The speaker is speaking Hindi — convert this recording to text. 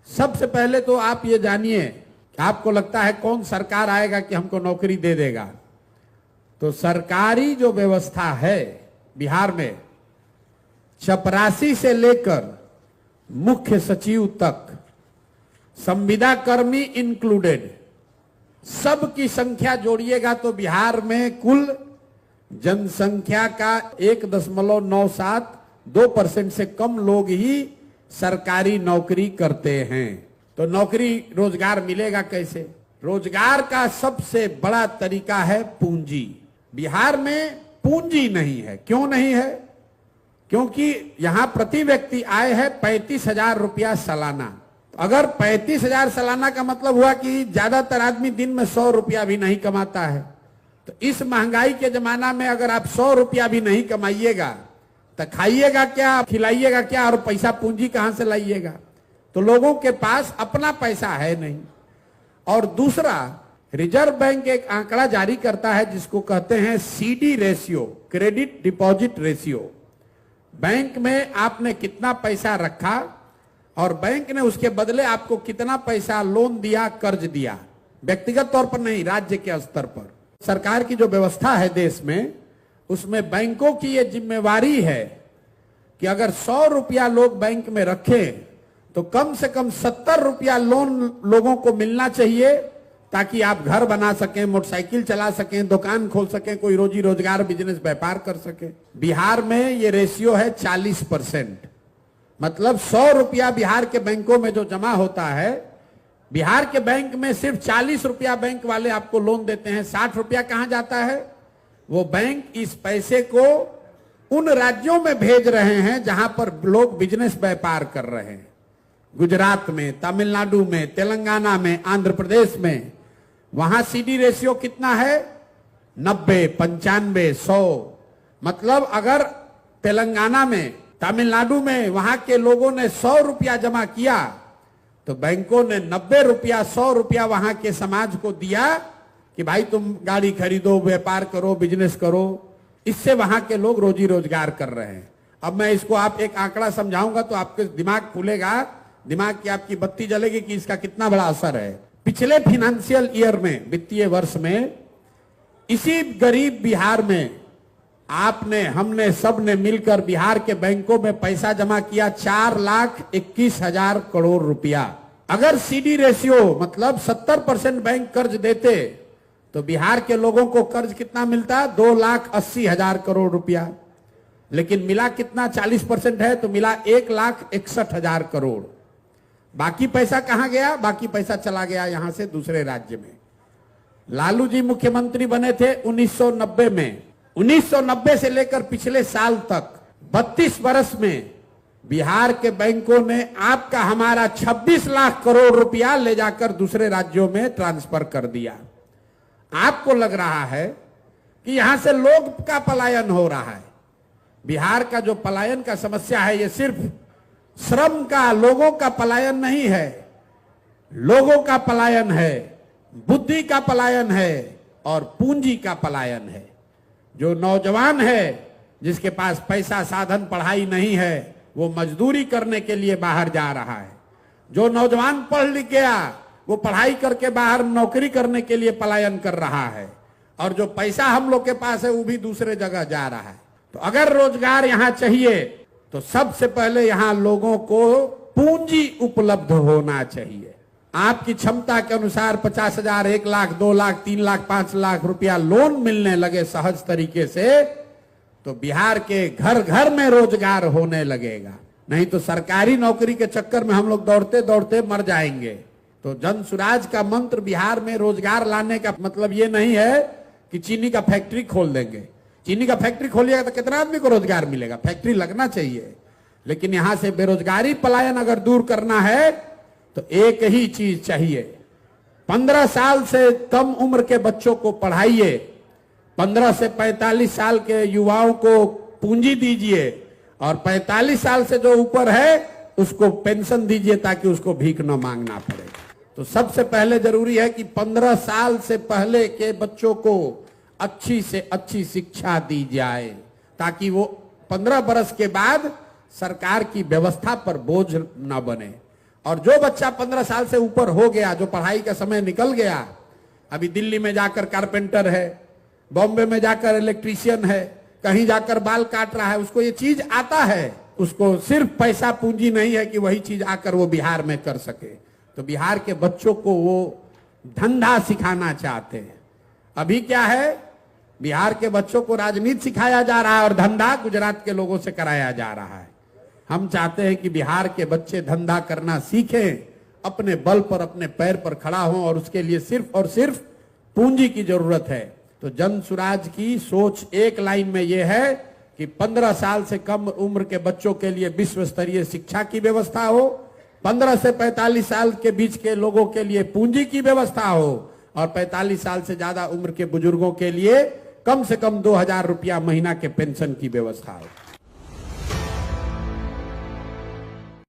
सबसे पहले तो आप ये जानिए कि आपको लगता है कौन सरकार आएगा कि हमको नौकरी दे देगा। तो सरकारी जो व्यवस्था है बिहार में, चपरासी से लेकर मुख्य सचिव तक, संविदा कर्मी इंक्लूडेड, सबकी संख्या जोड़िएगा तो बिहार में कुल जनसंख्या का 1.972% से कम लोग ही सरकारी नौकरी करते हैं। तो नौकरी रोजगार मिलेगा कैसे? रोजगार का सबसे बड़ा तरीका है पूंजी। बिहार में पूंजी नहीं है। क्यों नहीं है? क्योंकि यहां प्रति व्यक्ति आय है 35,000 रुपया सालाना। अगर 35,000 सालाना का मतलब हुआ कि ज्यादातर आदमी दिन में 100 रुपया भी नहीं कमाता है। तो इस महंगाई के जमाना में अगर आप 100 रुपया भी नहीं कमाइएगा तो खाइएगा क्या, खिलाइएगा क्या, और पैसा पूंजी कहां से लाइएगा? तो लोगों के पास अपना पैसा है नहीं। और दूसरा, रिजर्व बैंक एक आंकड़ा जारी करता है जिसको कहते हैं CD ratio, credit deposit ratio. Bank में आपने कितना पैसा रखा और बैंक ने उसके बदले आपको कितना पैसा लोन दिया, कर्ज दिया, व्यक्तिगत तौर पर नहीं, राज्य के स्तर पर। सरकार की जो व्यवस्था है देश में, उसमें बैंकों की ये जिम्मेवारी है कि अगर 100 रुपया लोग बैंक में रखें तो कम से कम 70 रुपया लोन लोगों को मिलना चाहिए, ताकि आप घर बना सकें, मोटरसाइकिल चला सकें, दुकान खोल सकें, कोई रोजी रोजगार बिजनेस व्यापार कर सकें। बिहार में ये रेशियो है 40%। मतलब 100 रुपया बिहार के बैंकों में जो जमा होता है, बिहार के बैंक में सिर्फ 40 रुपया बैंक वाले आपको लोन देते हैं। 60 रुपया कहां जाता है? वो बैंक इस पैसे को उन राज्यों में भेज रहे हैं जहां पर लोग बिजनेस व्यापार कर रहे हैं। गुजरात में, तमिलनाडु में, तेलंगाना में, आंध्र प्रदेश में। वहां सीडी रेशियो कितना है? 90, 95, 100। मतलब अगर तेलंगाना में, तमिलनाडु में वहां के लोगों ने 100 रुपया जमा किया तो बैंकों ने 90 रुपया, 100 रुपया वहां के समाज को दिया कि भाई तुम गाड़ी खरीदो, व्यापार करो, बिजनेस करो। इससे वहां के लोग रोजी रोजगार कर रहे हैं। अब मैं इसको आप एक आंकड़ा समझाऊंगा तो आपके दिमाग खुलेगा, दिमाग की आपकी बत्ती जलेगी कि इसका कितना बड़ा असर है। पिछले फाइनेंशियल ईयर में, वित्तीय वर्ष में, इसी गरीब बिहार में आपने, हमने, सबने मिलकर बिहार के बैंकों में पैसा जमा किया 4,21,000 करोड़ रुपया। अगर सीडी रेशियो मतलब 70% बैंक कर्ज देते तो बिहार के लोगों को कर्ज कितना मिलता? 2,80,000 करोड़ रुपया। लेकिन मिला कितना? 40% है तो मिला 1,61,000 करोड़। बाकी पैसा कहां गया? बाकी पैसा चला गया यहां से दूसरे राज्य में। लालू जी मुख्यमंत्री बने थे 1990 में। 1990 से लेकर पिछले साल तक 32 वर्ष में बिहार के बैंकों ने आपका, हमारा 26 लाख करोड़ रुपया ले जाकर दूसरे राज्यों में ट्रांसफर कर दिया। आपको लग रहा है कि यहां से लोग का पलायन हो रहा है। बिहार का जो पलायन का समस्या है, ये सिर्फ श्रम का, लोगों का पलायन नहीं है। लोगों का पलायन है, बुद्धि का पलायन है और पूंजी का पलायन है। जो नौजवान है जिसके पास पैसा, साधन, पढ़ाई नहीं है, वो मजदूरी करने के लिए बाहर जा रहा है। जो नौजवान पढ़ लिख गया वो पढ़ाई करके बाहर नौकरी करने के लिए पलायन कर रहा है। और जो पैसा हम लोग के पास है वो भी दूसरे जगह जा रहा है। तो अगर रोजगार यहां चाहिए तो सबसे पहले यहां लोगों को पूंजी उपलब्ध होना चाहिए। आपकी क्षमता के अनुसार 50,000, 1 लाख, 2 लाख, 3 लाख, 5 लाख रुपया लोन मिलने लगे सहज तरीके से तो बिहार के घर घर में रोजगार होने लगेगा। नहीं तो सरकारी नौकरी के चक्कर में हम लोग दौड़ते दौड़ते मर जाएंगे। तो जन सुराज का मंत्र बिहार में रोजगार लाने का मतलब ये नहीं है कि चीनी का फैक्ट्री खोल देंगे। चीनी का फैक्ट्री खोलिएगा तो कितना आदमी को रोजगार मिलेगा? फैक्ट्री लगना चाहिए। लेकिन यहां से बेरोजगारी पलायन अगर दूर करना है तो एक ही चीज चाहिए, 15 साल से कम उम्र के बच्चों को पढ़ाइए, 15 से 45 साल के युवाओं को पूंजी दीजिए और 45 साल से जो ऊपर है उसको पेंशन दीजिए ताकि उसको भीख न मांगना पड़े। तो सबसे पहले जरूरी है कि 15 साल से पहले के बच्चों को अच्छी से अच्छी शिक्षा दी जाए ताकि वो 15 बरस के बाद सरकार की व्यवस्था पर बोझ न बने। और जो बच्चा 15 साल से ऊपर हो गया, जो पढ़ाई का समय निकल गया, अभी दिल्ली में जाकर कारपेंटर है, बॉम्बे में जाकर इलेक्ट्रीशियन है, कहीं जाकर बाल काट रहा है, उसको ये चीज आता है, उसको सिर्फ पैसा पूंजी नहीं है कि वही चीज आकर वो बिहार में कर सके। तो बिहार के बच्चों को वो धंधा सिखाना चाहते हैं। अभी क्या है, बिहार के बच्चों को राजनीति सिखाया जा रहा है और धंधा गुजरात के लोगों से कराया जा रहा है। हम चाहते हैं कि बिहार के बच्चे धंधा करना सीखें, अपने बल पर अपने पैर पर खड़ा हों, और उसके लिए सिर्फ और सिर्फ पूंजी की जरूरत है। तो जन सुराज की सोच एक लाइन में यह है कि 15 साल से कम उम्र के बच्चों के लिए विश्व स्तरीय शिक्षा की व्यवस्था हो, 15 से 45 साल के बीच के लोगों के लिए पूंजी की व्यवस्था हो, और 45 साल से ज्यादा उम्र के बुजुर्गों के लिए कम से कम 2000 रुपया महीना के पेंशन की व्यवस्था हो।